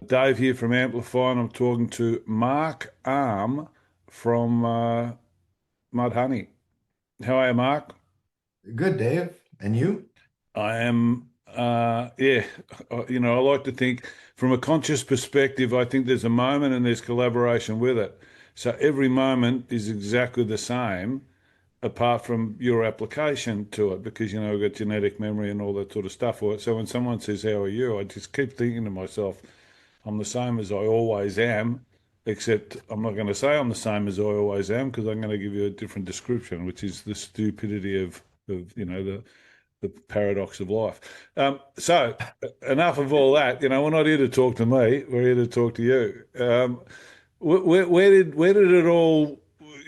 Dave here from Amplify, and I'm talking to Mark Arm from Mudhoney. How are you, Mark? Good, Dave. And you? I am, yeah, I like to think from a conscious perspective, I think there's a moment and there's collaboration with it. So every moment is exactly the same, apart from your application to it, because, we've got genetic memory and all that sort of stuff. So when someone says, "How are you?" I just keep thinking to myself, I'm the same as I always am, except I'm not going to say I'm the same as I always am because I'm going to give you a different description, which is the stupidity of the paradox of life. So enough of all that. We're not here to talk to me. We're here to talk to you. Where did it all?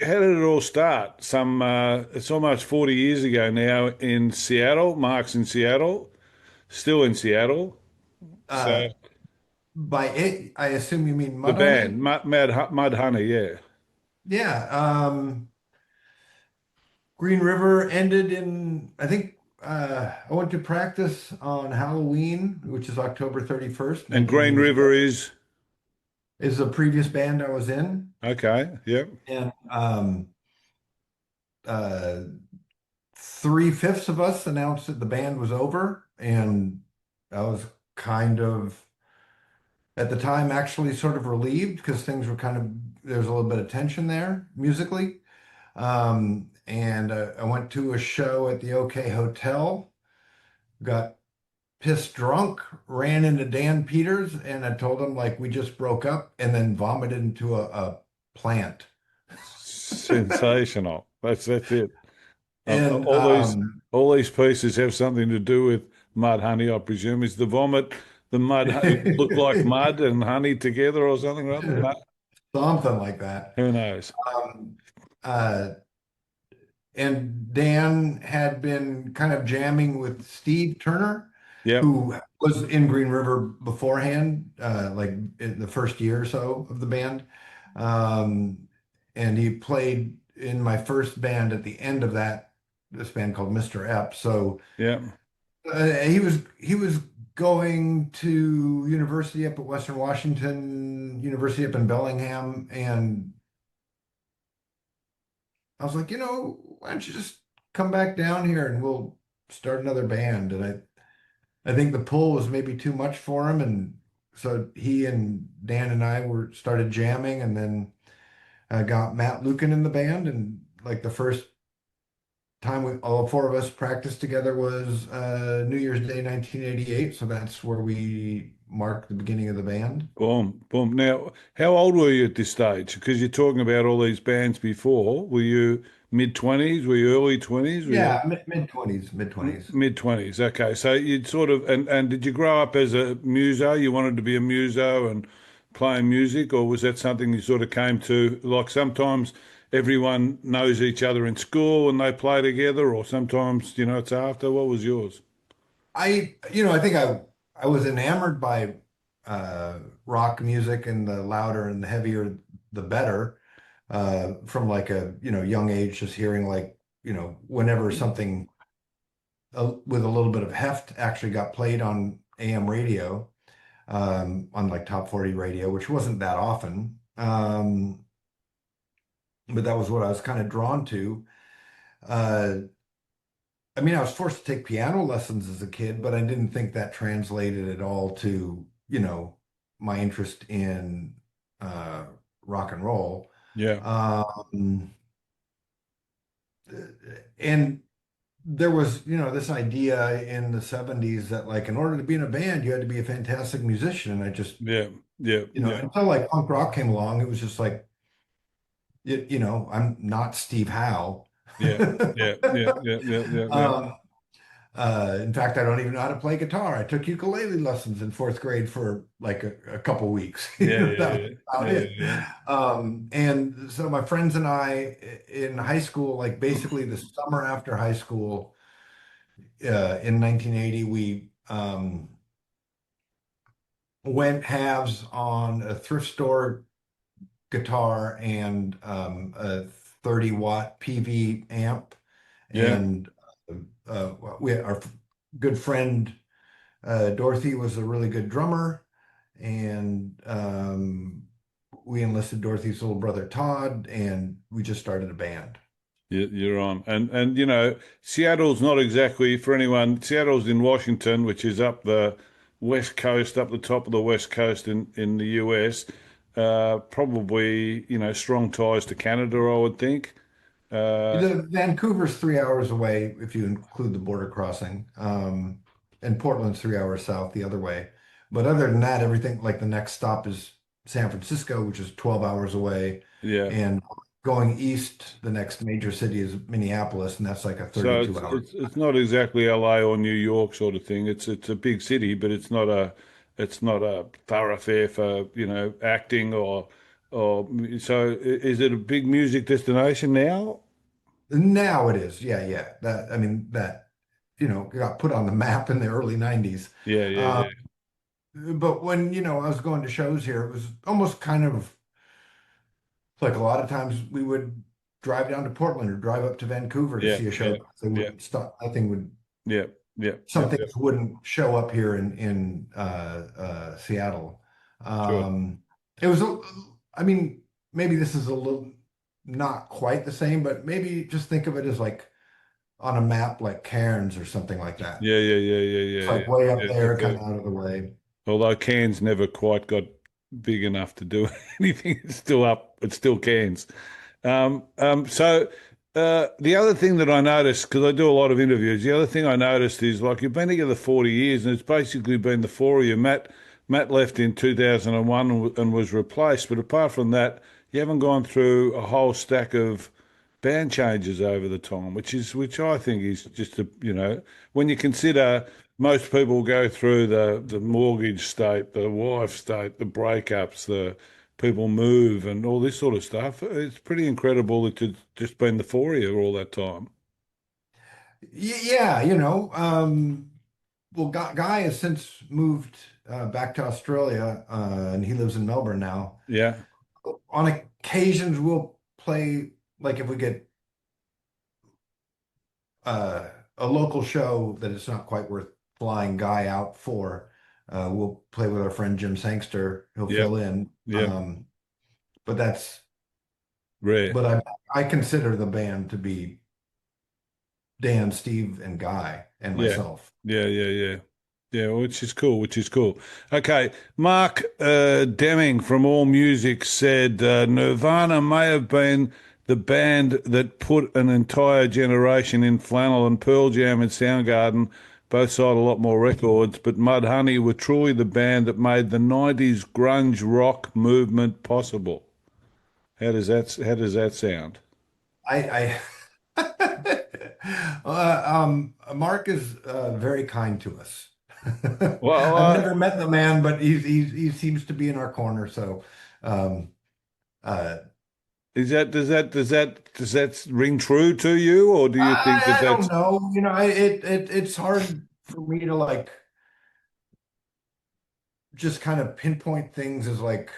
How did it all start? It's almost 40 years ago now in Seattle. Mark's in Seattle, still in Seattle. So Uh, by it, I assume you mean the band, Mudhoney? Mudhoney, yeah. Yeah. Green River ended in, I think, I went to practice on Halloween, which is October 31st, And Green River 1987, is the previous band I was in. okay, yep. And uh, three-fifths of us announced that the band was over. And I was kind of, at the time, actually sort of relieved because things were kind of, there was a little bit of tension there musically. And I went to a show at the OK Hotel, got pissed drunk, ran into Dan Peters, and I told him like we just broke up, and then vomited into a plant. Sensational. That's it. And All these pieces have something to do with mud honey, I presume. Is the vomit the mud look like mud and honey together or something or other? No, something like that. who knows? Um, uh, and Dan had been kind of jamming with Steve Turner, Yep. who was in Green River beforehand, like in the first year or so of the band. Um, and he played in my first band at the end of that, this band called Mr. Ep. So Yep. he was going to university up at Western Washington, university up in Bellingham, and I was like, why don't you just come back down here and we'll start another band? And I think the pull was maybe too much for him, and so he and Dan and I were started jamming, and then I got Matt Lucan in the band, and like the first time all four of us practiced together was New Year's Day 1988, so that's where we marked the beginning of the band. Boom, boom. Now, how old were you at this stage? Because you're talking about all these bands before. Were you mid-20s? Were you early 20s? Were you Yeah, mid 20s, mid 20s. mid-20s? Okay. So you'd sort of, and did you grow up as a muso? You wanted to be a muso and playing music, or was that something you sort of came to? Like sometimes everyone knows each other in school and they play together, or sometimes, it's after. What was yours? I think I was enamored by rock music, and the louder and the heavier, the better. From like a young age, just hearing like whenever something with a little bit of heft actually got played on AM radio, on like top 40 radio, which wasn't that often. But that was what I was kind of drawn to. Uh, I mean, I was forced to take piano lessons as a kid, but I didn't think that translated at all to, my interest in uh, rock and roll. Yeah. Um, and there was, this idea in the 70s that like in order to be in a band, you had to be a fantastic musician. And I just, Yeah. Yeah. Yeah. until like punk rock came along, it was just like, I'm not Steve Howe. Yeah. Yeah. Yeah. Yeah. Yeah. Yeah. Yeah. Um, in fact, I don't even know how to play guitar. I took ukulele lessons in fourth grade for like a couple weeks. Yeah. That was Yeah. about Yeah. it. Yeah. And so my friends and I in high school, like basically the summer after high school, in 1980, we went halves on a thrift store guitar and a 30-watt PV amp. Yeah. And we our good friend Dorothy was a really good drummer, and we enlisted Dorothy's little brother Todd, and we just started a band. You're on. And Seattle's not exactly for anyone. Seattle's in Washington, which is up the west coast, up the top of the west coast in the US. Probably, strong ties to Canada, I would think. Uh, Vancouver's 3 hours away if you include the border crossing, and Portland's 3 hours south the other way. But other than that, everything like the next stop is San Francisco, which is 12 hours away, yeah. and going east, the next major city is Minneapolis, and that's like a So 32 it's hour. it's it's not exactly LA or New York sort of thing. It's a big city, but it's not a thoroughfare for, acting or so is it a big music destination now? Now it is, yeah, yeah. That I mean that got put on the map in the early 90s. Yeah, yeah, Uh, yeah. but when I was going to shows here, it was almost kind of like a lot of times we would drive down to Portland or drive up to Vancouver to Yeah, see a show. yeah, They yeah, wouldn't stop. Nothing would. yeah, yeah, yeah, Some yeah. things wouldn't show up here in Seattle. Sure. Um, it was. I mean, maybe this is a little not quite the same, but maybe just think of it as like on a map, like Cairns or something like that. Yeah, yeah, yeah, yeah, It's yeah, like yeah. way up Yeah, there, kind okay. of out of the way. Although Cairns never quite got big enough to do anything, it's still up. It's still Cairns. So the other thing that I noticed, because I do a lot of interviews, the other thing I noticed is like you've been together 40 years, and it's basically been the four of you. Matt left in 2001 and was replaced, but apart from that, you haven't gone through a whole stack of band changes over the time, which I think is just when you consider most people go through the mortgage state, the wife state, the breakups, the people move and all this sort of stuff. It's pretty incredible that it's just been the four of you all that time. Yeah, well, Guy has since moved back to Australia, and he lives in Melbourne now. Yeah, On occasions, we'll play, like if we get a local show that it's not quite worth flying Guy out for, we'll play with our friend Jim Sangster. He'll yeah, fill in. yeah. But that's, Rare. but I consider the band to be Dan, Steve, and Guy, and Yeah, myself. yeah, yeah, yeah. Yeah, which is cool, which is cool. Okay, Mark Deming from All Music said Nirvana may have been the band that put an entire generation in flannel, and Pearl Jam and Soundgarden both sold a lot more records, but Mudhoney were truly the band that made the 90s grunge rock movement possible. How does that sound? Mark is very kind to us. Well, I've never met the man, but he seems to be in our corner. So, um, uh, is that does that ring true to you, or do you think that I don't that's know. It's hard for me to like just kind of pinpoint things as like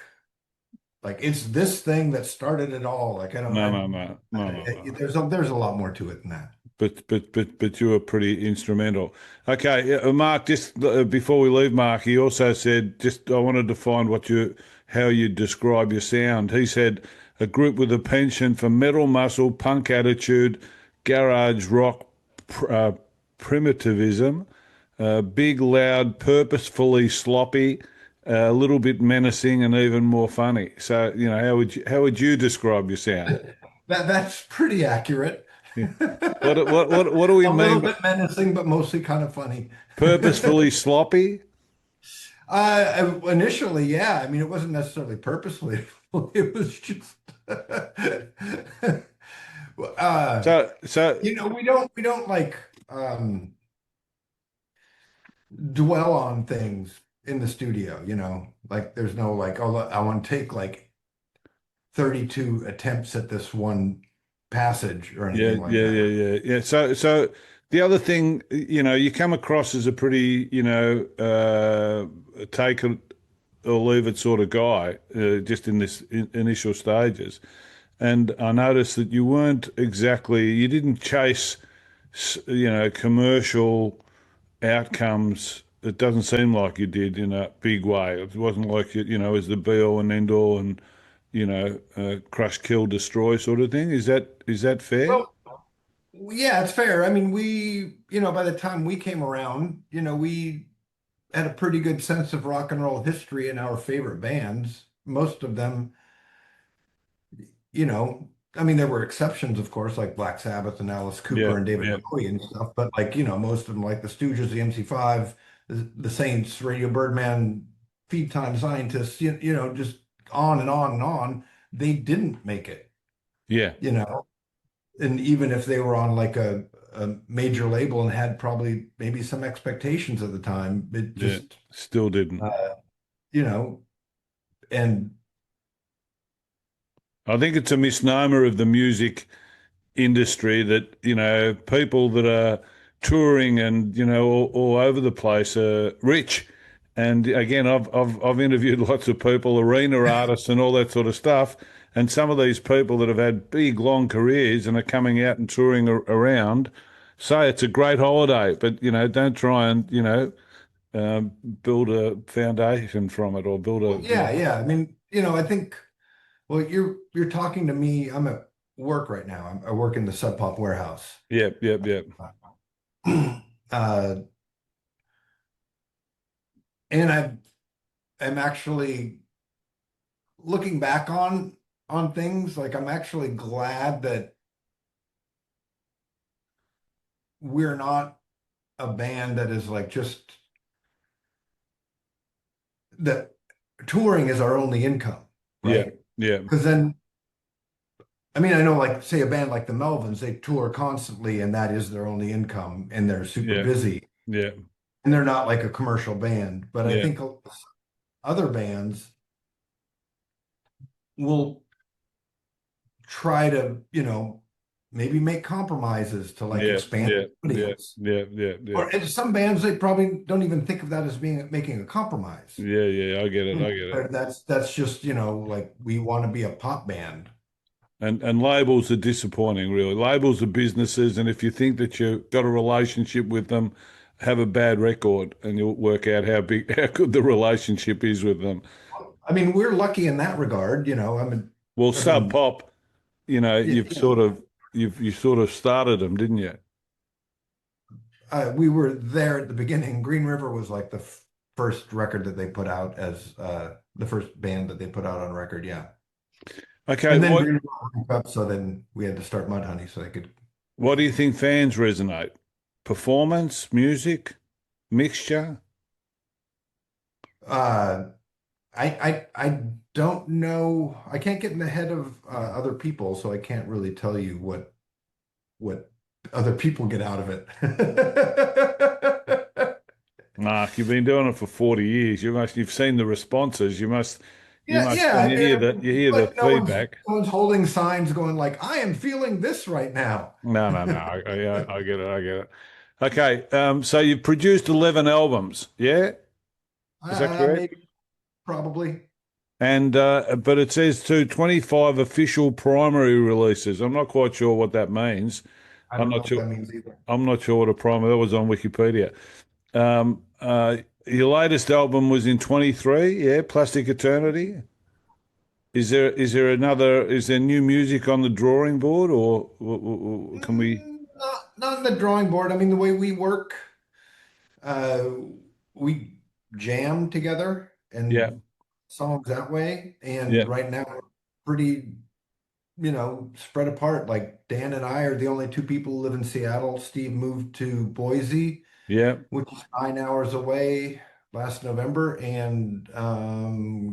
it's this thing that started it all. Like I don't. no, no, no, no, no, no. There's a lot more to it than that. But you were pretty instrumental. Okay, Mark. Just before we leave, Mark, he also said just I wanted to find how you describe your sound. He said a group with a penchant for metal muscle, punk attitude, garage rock, primitivism, big, loud, purposefully sloppy, a little bit menacing, and even more funny. So how would you describe your sound? That's pretty accurate. Yeah. What do we A little mean by bit menacing, but mostly kind of funny. purposefully sloppy? Initially, yeah. I mean, it wasn't necessarily purposely. It was just, uh, So we don't like dwell on things in the studio. Like there's no like, oh, I want to take like 32 attempts at this one passage or yeah, anything like yeah, that. yeah, yeah, yeah. So the other thing, you come across as a pretty, take it or leave it sort of guy, just in this initial stages. And I noticed that you didn't chase, commercial outcomes it doesn't seem like you did in a big way. It wasn't like you know, as the be all and end all and crush, kill, destroy sort of thing. Is that fair? Well, yeah, it's fair. I mean, by the time we came around, we had a pretty good sense of rock and roll history and our favorite bands. Most of them, I mean, there were exceptions, of course, like Black Sabbath and Alice Yeah, Cooper and David yeah, Bowie and stuff. But like, most of them, like the Stooges, the MC5, the Saints, Radio Birdman, Feed Time Scientists, just on and on and on. They didn't make it, yeah, you know. And even if they were on like a major label and had probably maybe some expectations at the time, it yeah. just, Still didn't. uh, you know, and I think it's a misnomer of the music industry that people that are touring and all over the place are rich. And again, I've interviewed lots of people, arena artists and all that sort of stuff. And some of these people that have had big long careers and are coming out and touring around say it's a great holiday, but don't try and build a foundation from it or build well, a yeah, yeah. I mean, I think, well, you're talking to me. I'm at work right now. I work in the Sub Pop warehouse. yep, yep, yep, uh, and I'm actually looking back on things. Like I'm actually glad that we're not a band that is like just that touring is our only income, yeah, right? yeah, Because then, I mean, I know, like, say, a band like the Melvins, they tour constantly, and that is their only income, and they're super yeah, busy, yeah, and they're not like a commercial band. But I yeah, think other bands will try to, maybe make compromises to like yeah, expand yeah, the yeah, audience. yeah, yeah, yeah. Or and some bands, they probably don't even think of that as being making a compromise. Yeah, yeah, I get it. I get it. That's just, like we want to be a pop band. And labels are disappointing, really. Labels are businesses, and if you think that you've got a relationship with them, have a bad record, and you'll work out how big, how good the relationship is with them. I mean, we're lucky in that regard, Well, I Sub mean, Pop, you've yeah, sort of you sort of started them, didn't you? we were there at the beginning. Green River was like the first record that they put out as the first band that they put out on record. Yeah. Okay, And then what Green River broke up, so then we had to start Mudhoney so they could. what do you think fans resonate? Performance, music, mixture? Uh, I don't know. I can't get in the head of other people, so I can't really tell you what other people get out of it. Mark, you've been doing it for 40 years. You've seen the responses. You Yeah, must, yeah. and you hear the But feedback. no one's holding signs going like, "I am feeling this right now." No, no, no. I get it. I get it. Okay. So you've produced 11 albums. Yeah. Is that correct? Maybe, probably. And, but it says too 25 official primary releases. I'm not quite sure what that means. I I'm don't know not what sure. that means either. I'm not sure what a primary, that was on Wikipedia. Your latest album was in 23. Yeah. Plastic Eternity. Is there new music on the drawing board or can we? Not in the drawing board. I mean, the way we work, uh, we jam together Yeah. and songs that way. Yeah. And right now, we're pretty, spread apart. Like Dan and I are the only two people who live in Seattle. Steve moved to Boise, Yeah. which is 9 hours away last November, and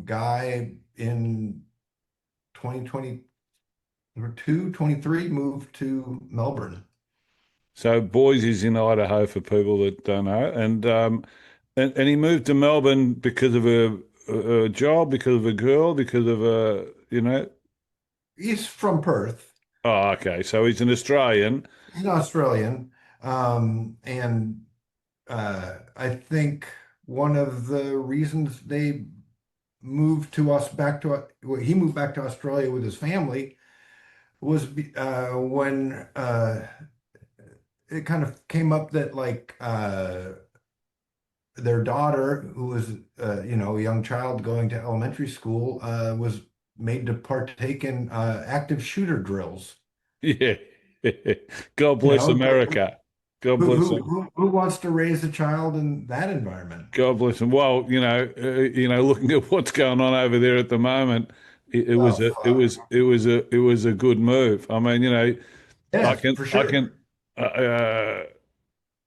Guy in 2022, 23 moved to Melbourne. So Boise's in Idaho for people that don't know, and he moved to Melbourne because of a job, because of a girl, because of a. He's from Perth. Oh, okay. So he's an Australian. He's an Australian. And I think one of the reasons they moved to us back to well, he moved back to Australia with his family was when it kind of came up that like their daughter, who was a young child going to elementary school, was made to partake in active shooter drills. Yeah. God You bless know, America. God who bless who them. who, who wants to raise a child in that environment? God bless them. Well, looking at what's going on over there at the moment, it Oh, was a it fuck. was it was a it was a good move. I mean, I Yes, can for I sure. can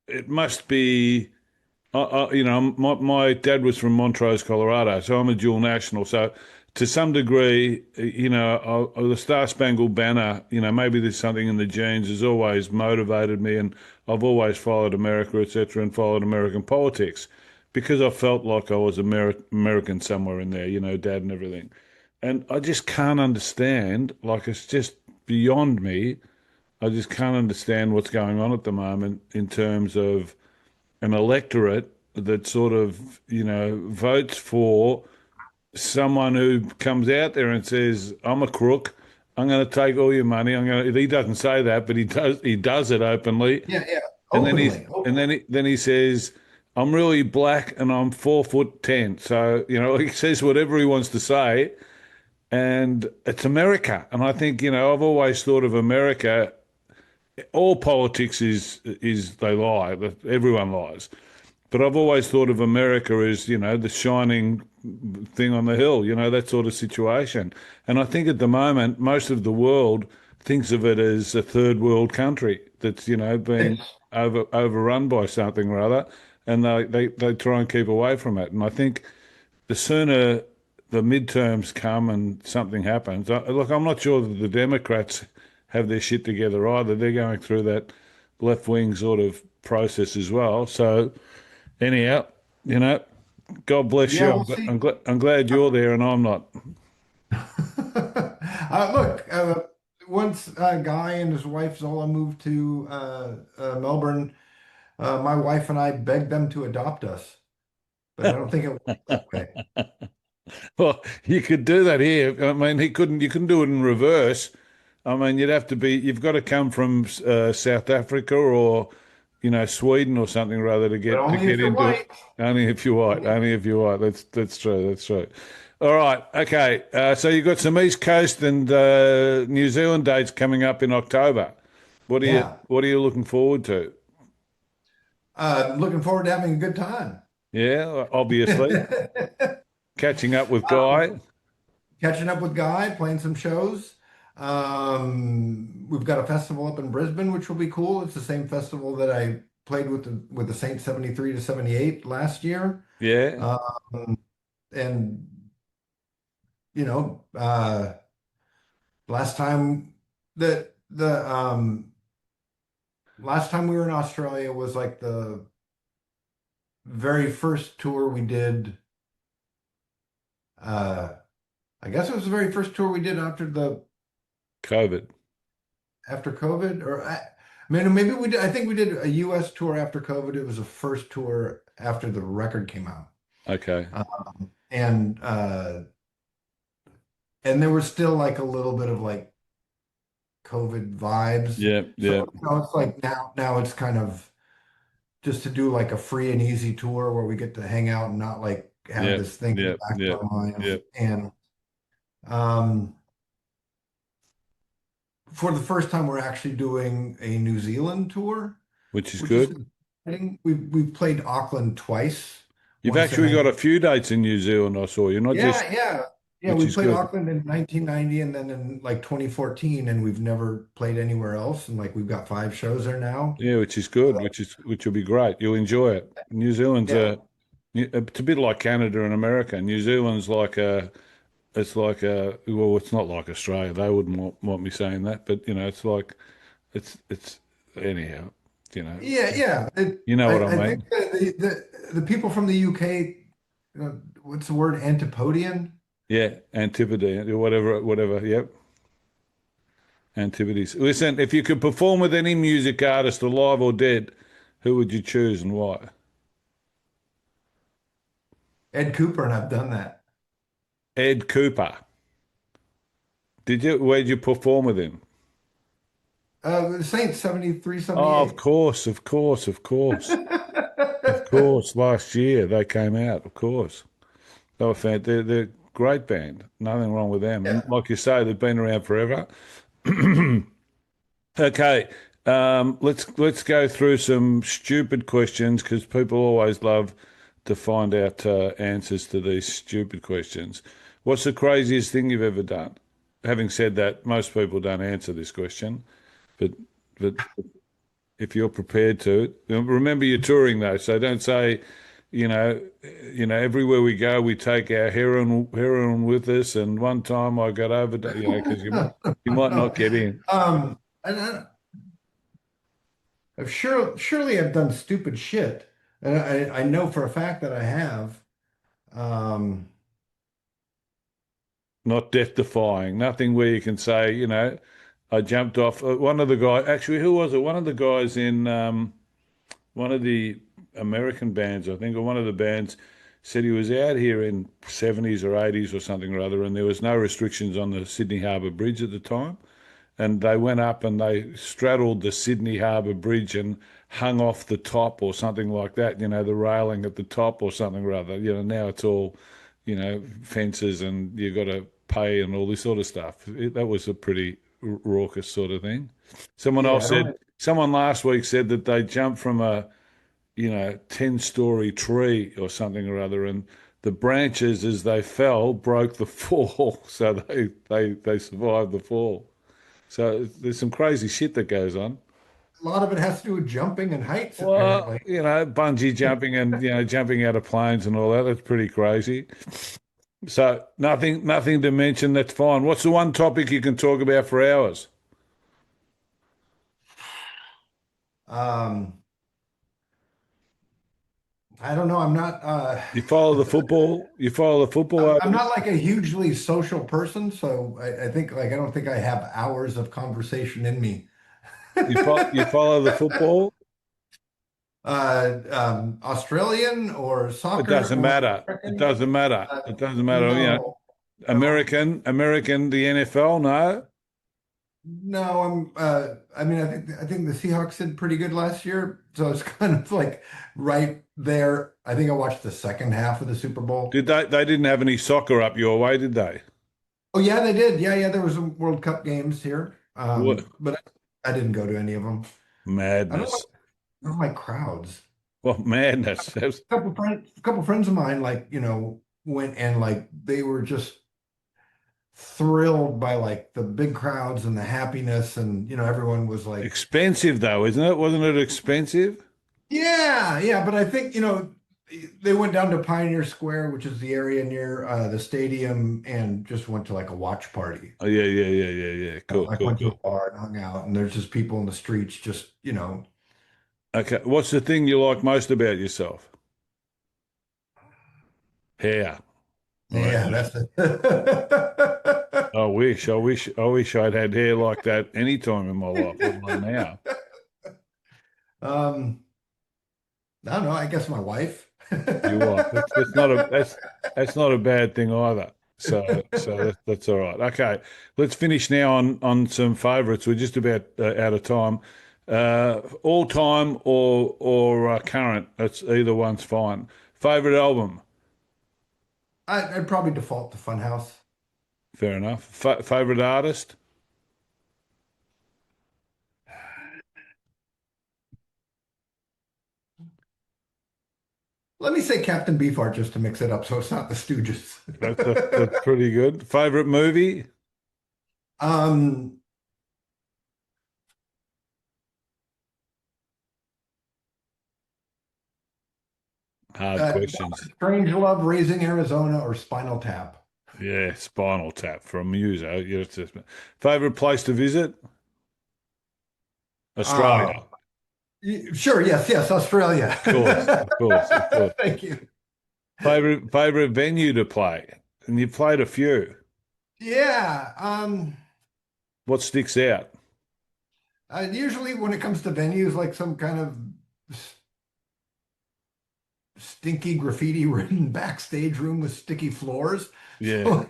it must be. My dad was from Montrose, Colorado, so I'm a dual national. So to some degree, the Star Spangled Banner, maybe there's something in the genes, has always motivated me, and I've always followed America, etc., and followed American politics because I felt like I was American somewhere in there, dad and everything. And I just can't understand, like it's just beyond me. I just can't understand what's going on at the moment in terms of an electorate that sort of, votes for someone who comes out there and says, "I'm a crook. I'm going to take all your money. I'm going to." He doesn't say that, but he does it openly. Yeah, yeah. And then he's Openly, and openly. then he says, "I'm really black and I'm 4'10". So he says whatever he wants to say, and it's America. And I think I've always thought of America. All politics is they lie. Everyone lies. But I've always thought of America as, the shining thing on the hill, that sort of situation. And I think at the moment, most of the world thinks of it as a third world country that's, being It's overrun by something or other, and they try and keep away from it. And I think the sooner the midterms come and something happens, look, I'm not sure that the Democrats have their shit together either. They're going through that left wing sort of process as well. So, anyhow, you know, God bless yeah, you. we'll see. I'm glad you're there and I'm not. Look, once Guy and his wife Zola moved to Melbourne, my wife and I begged them to adopt us, but I don't think it worked that way. Well, you could do that here. I mean, you couldn't do it in reverse. I mean, you've got to come from South Africa or, Sweden or something rather to But to only if get you're into it. white. Only if you're white. Only- Only if you're white. That's true. That's true. All right. Okay. So you've got some East Coast and New Zealand dates coming up in October. Yeah. What are you looking forward to? Looking forward to having a good time. Yeah, obviously catching up with Guy. Catching up with Guy, playing some shows. We've got a festival up in Brisbane, which will be cool. It's the same festival that I played with the Saint 73 to 78 last year. Yeah, Um, and you know, last time the last time we were in Australia was like the very first tour we did. Uh, I guess it was the very first tour we did COVID. after COVID, or I mean, maybe we did. I think we did a U.S. tour after COVID. It was the first tour after the record came out, Okay. and and there was still like a little bit of like COVID vibes. Yeah, So yeah, it's like now it's kind of just to do like a free and easy tour where we get to hang out and not like have yeah, this thing in the yeah, back yeah, of our minds. yeah. And um, for the first time, we're actually doing a New Zealand tour, Which is which is good. exciting. We've played Auckland twice, You've once in actually got 19. a few dates in New Zealand, I saw. You're not just, Yeah, yeah. Yeah, which we is played good. Auckland in 1990 and then in like 2014, and we've never played anywhere else. And like we've got 5 shows there now. Yeah, which is good. Which will be great. You'll enjoy it. New Zealand's Yeah. it's a bit like Canada and America. New Zealand's like well, it's not like Australia. They wouldn't want me saying that, but it's anyhow. You know, Yeah, yeah. you know what I I think mean. the people from the UK, what's the word, Antipodean? Yeah, Antipodes, whatever. Yep, Antipodes. Listen, if you could perform with any music artist, alive or dead, who would you choose and why? Ed Cooper, and I've done that. Ed Cooper. Did you? Where'd you perform with him? The Saints 73, Oh, of 78. course, of course, of course, of course, last year they came out, of course. They were they're a great band. Nothing wrong with them. And Yeah. like you say, they've been around forever. Okay, let's go through some stupid questions because people always love to find out answers to these stupid questions. What's the craziest thing you've ever done? Having said that, most people don't answer this question, but but if you're prepared to, remember you're touring though, so don't say, you know, everywhere we go, we take our heroin with us. And one time I got over, because you might No. not get in. And I've surely I've done stupid shit. And I know for a fact that I have. Um, Not death defying, nothing where you can say, I jumped off. One of the guys, actually, who was it? One of the guys in one of the American bands, I think, or one of the bands said he was out here in 70s or 80s or something or other, and there was no restrictions on the Sydney Harbour Bridge at the time. And they went up and they straddled the Sydney Harbour Bridge and hung off the top or something like that, the railing at the top or something or other. Now it's all, fences and you've got to pay and all this sort of stuff. That was a pretty raucous sort of thing. yeah, I don't. Someone last week said that they jumped from a, 10-story tree or something or other, and the branches as they fell broke the fall, so they survived the fall. So there's some crazy shit that goes on. A lot of it has to do with jumping and heights, Well, apparently. bungee jumping and jumping out of planes and all that. That's pretty crazy. So nothing to mention. That's fine. What's the one topic you can talk about for hours? Um, I don't know. I'm not. You follow the football. You follow the football over I'm there? not like a hugely social person, so I think like I don't think I have hours of conversation in me. You follow the football. Australian or It soccer doesn't or matter. It American? doesn't matter. It doesn't matter. No, no, American, the NFL. No. no. I mean, I think the Seahawks did pretty good last year, so it's kind of like right there. I think I watched the second half of the Super Bowl. Did they? They didn't have any soccer up your way, did they? Oh yeah, they did. Yeah, yeah. There was some World Cup games here, What but I didn't go to any of them. madness! I don't like crowds. What madness! A couple friends of mine, like, went and like they were just thrilled by like the big crowds and the happiness and everyone was like, Expensive though, isn't it? Wasn't it expensive? yeah, yeah, but I think, they went down to Pioneer Square, which is the area near the stadium, and just went to like a watch party. Oh yeah, yeah, yeah, yeah, yeah. Cool, Like cool, went to a cool. bar and hung out, and there's just people in the streets just, Okay, what's the thing you like most about yourself? Hair. Right. yeah, that's it. I wish I'd had hair like that any time in my life, let alone now. Um, I don't know, I guess my wife. You are. That's not a bad thing either. So that's all right. Okay, let's finish now on some favourites. We're just about out of time. All time or current. That's either one's fine. Favorite album. I'd probably default to Funhouse. Fair enough. Favorite artist. Let me say Captain Beefheart just to mix it up so it's not the Stooges. That's pretty good. Favorite movie. Um, Hard questions. Strange Love, Raising Arizona, or Spinal Tap. Yeah, Spinal Tap from Muso. Yeah, favorite place to visit. Uh, Australia. sure, yes, yes, Australia. Of course, of course, of course. Thank you. Favorite venue to play, and you played a few. Yeah, What sticks out? usually when it comes to venues, like some kind of stinky graffiti written backstage room with sticky floors. Yeah, So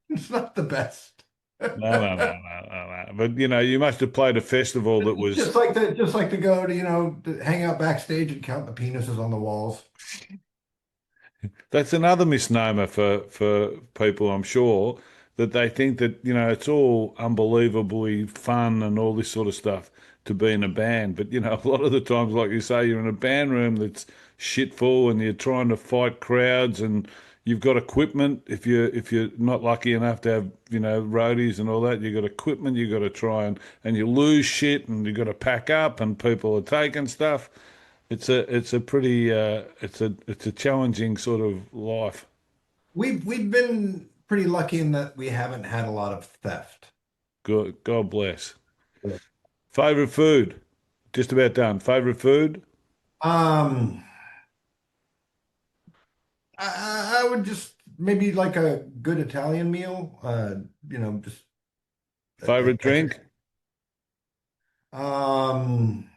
it's not the best. No, no, no, no, no, no. But you must have played a festival that was. Just like to go to, to hang out backstage and count the penises on the walls. That's another misnomer for people, I'm sure, that they think that, it's all unbelievably fun and all this sort of stuff to be in a band. But, a lot of the times, like you say, you're in a band room that's shit full and you're trying to fight crowds and you've got equipment. If you're not lucky enough to have, roadies and all that, you've got equipment, you've got to try and you lose shit and you've got to pack up and people are taking stuff. It's a pretty it's a challenging sort of life. We've been pretty lucky in that we haven't had a lot of theft. God bless. Favorite food? Just about done. Favorite food? Um, I would just maybe like a good Italian meal. Just Favorite I could drink? um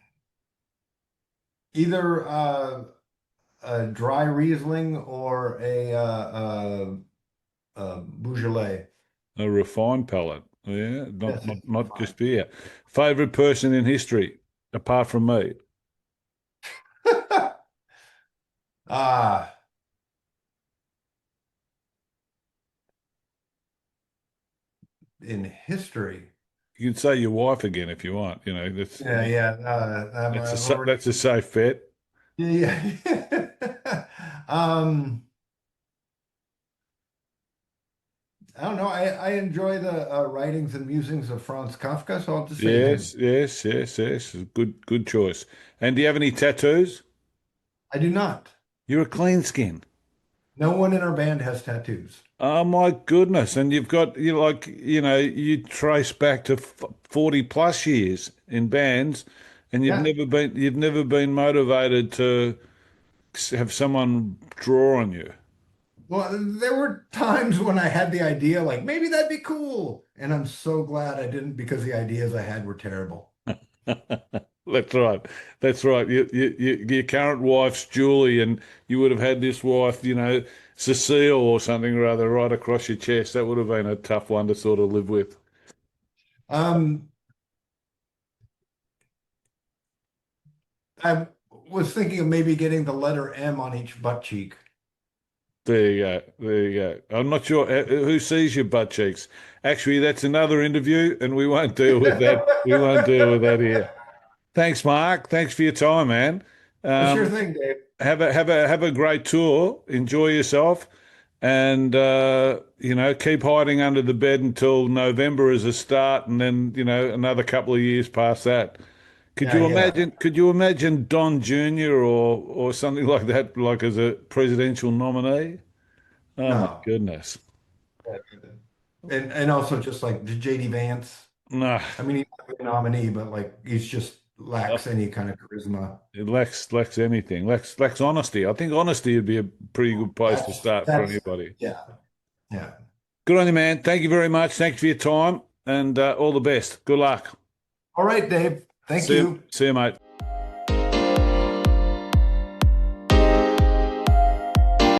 either a dry Riesling or a Beaujolais. A refined palate. Yeah, not Yes, not it's not fine. just beer. Favorite person in history, apart from me. Ah, in history. You can say your wife again if you want. That's Yeah, yeah. I've already. that's a safe bet. Yeah, yeah. I don't know. I enjoy the writings and musings of Franz Kafka, so I'll just say him. Yes, yes, yes, yes. Good choice. And do you have any tattoos? I do not. You're a clean skin. No one in our band has tattoos. Oh my goodness. And you trace back to 40 plus years in bands and Yeah. you've never been motivated to have someone draw on you. Well, there were times when I had the idea, like maybe that'd be cool. And I'm so glad I didn't because the ideas I had were terrible. That's right. That's right. Your current wife's Julie, and you would have had this wife, Cecile or something or other, right across your chest. That would have been a tough one to sort of live with. Um, I was thinking of maybe getting the letter M on each butt cheek. There you go. There you go. I'm not sure who sees your butt cheeks. Actually, that's another interview, and we won't deal with that. We won't deal with that here. Thanks, Mark. Thanks for your time, man. Sure Um, thing, Dave. have a great tour. Enjoy yourself, and keep hiding under the bed until November as a start, and then another couple of years past that. Could Yeah, you yeah. imagine? Could you imagine Don Jr. or something like that, like as a presidential nominee? Oh my No. goodness. And also just like JD Vance. No, I mean, he's not a nominee, but like he's just lacks any kind of charisma. it lacks anything. Lacks honesty. I think honesty would be a pretty good place to start for That's anybody. yeah, yeah. Good on you, man. Thank you very much. Thanks for your time and all the best. Good luck. All right, Dave. Thank you. See you, mate.